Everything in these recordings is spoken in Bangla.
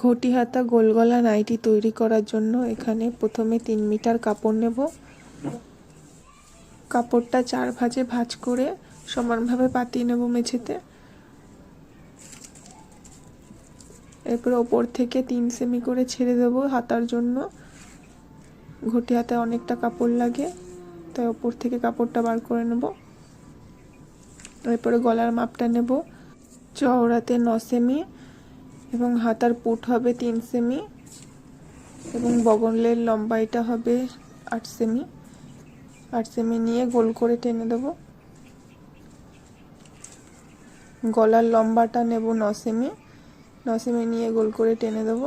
ঘটি হাতা গোল গলা নাইটি তৈরি করার জন্য এখানে প্রথমে 3 মিটার কাপড় নেব। কাপড়টা 4 ভাঁজে ভাঁজ করে সমানভাবে পাতিয়ে নেব মেঝেতে। এরপর ওপর থেকে 3 সেমি করে ছেড়ে দেব হাতার জন্য। ঘটি হাতায় অনেকটা কাপড় লাগে, তাই ওপর থেকে কাপড়টা বার করে নেব। এরপরে গলার মাপটা নেব। চওড়াতে 9 সেমি এবং হাতার পুট হবে 3 সেমি এবং বগলের লম্বাইটা হবে 8 সেমি। 8 সেমি নিয়ে গোল করে টেনে দেব। গলার লম্বাটা নেব 9 সেমি। 9 সেমি নিয়ে গোল করে টেনে দেব।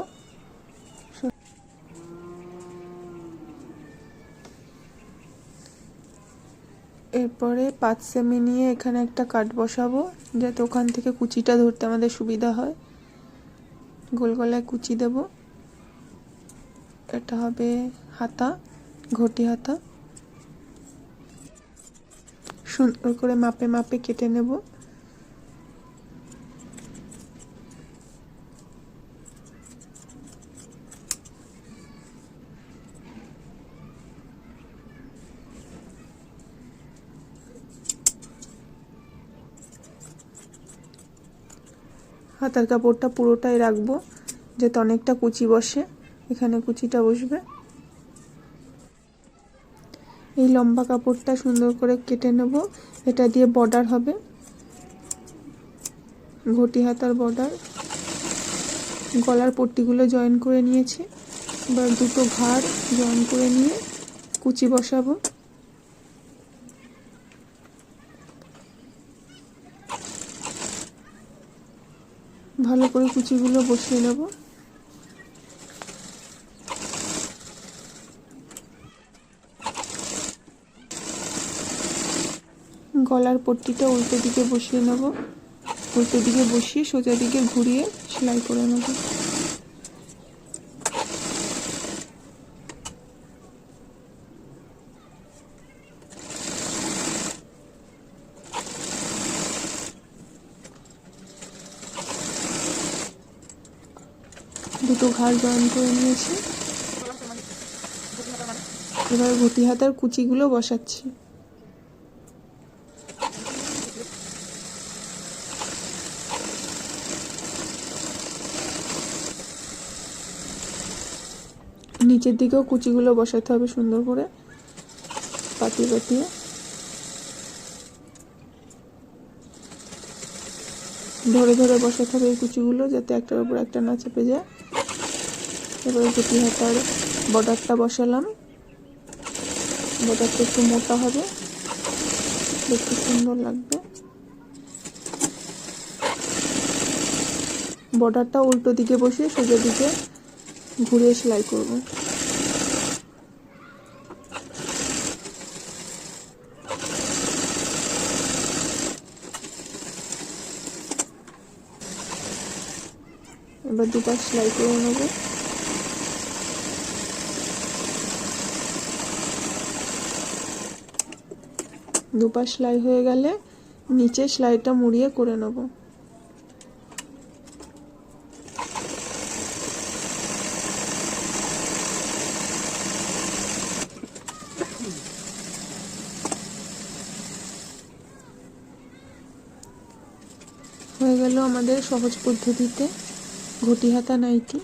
এরপরে 5 সেমি নিয়ে এখানে একটা কাট বসাবো, যাতে ওখান থেকে কুচিটা ধরতে আমাদের সুবিধা হয়। গোল গলায় কুচি দেব। এটা হবে হাতা, ঘটি হাতা। সুন্দর করে মাপে মাপে কেটে নেব। হাতার কাপড়টা পুরোটাই রাখবো, যাতে অনেকটা কুচি বসে। এখানে কুচিটা বসবে। এই লম্বা কাপড়টা সুন্দর করে কেটে নেব। এটা দিয়ে বর্ডার হবে, ঘটি হাতার বর্ডার। গলার পট্টিগুলো জয়েন করে নিয়েছি। এবার দুটো ঘাড় জয়েন করে নিয়ে কুচি বসাবো। ভালো করে কুচিগুলো বসিয়ে নেব। গলার পট্টিটা উল্টো দিকে বসিয়ে নেব। উল্টো দিকে বসিয়ে সোজা দিকে ঘুরিয়ে সেলাই করে নেব। দুটো ঘাড় জয়েন করে নিয়েছি। এবার ঘটি হাতার কুচিগুলো বসাচ্ছি। নিচের দিকেও কুচিগুলো বসাতে হবে সুন্দর করে পাতিয়ে পাতিয়ে। ধরে ধরে বসাতে হবে এই কুচিগুলো, যাতে একটার উপর একটা না চেপে যায়। এবারে ঘটি হাতার বর্ডারটা বসালাম। বর্ডারটা একটু মোটা হবে, দেখতে সুন্দর লাগবে। বর্ডারটা উল্টো দিকে বসিয়ে সোজা দিকে ঘুরিয়ে সেলাই করব। এবার দুপাশ সেলাই করে নেব। দুপাশ সেলাই হয়ে গেলে নিচে সেলাইটা মুড়িয়ে করে নেব। হয়ে গেল আমাদের সহজ পদ্ধতিতে ঘটি হাতা নাইটি।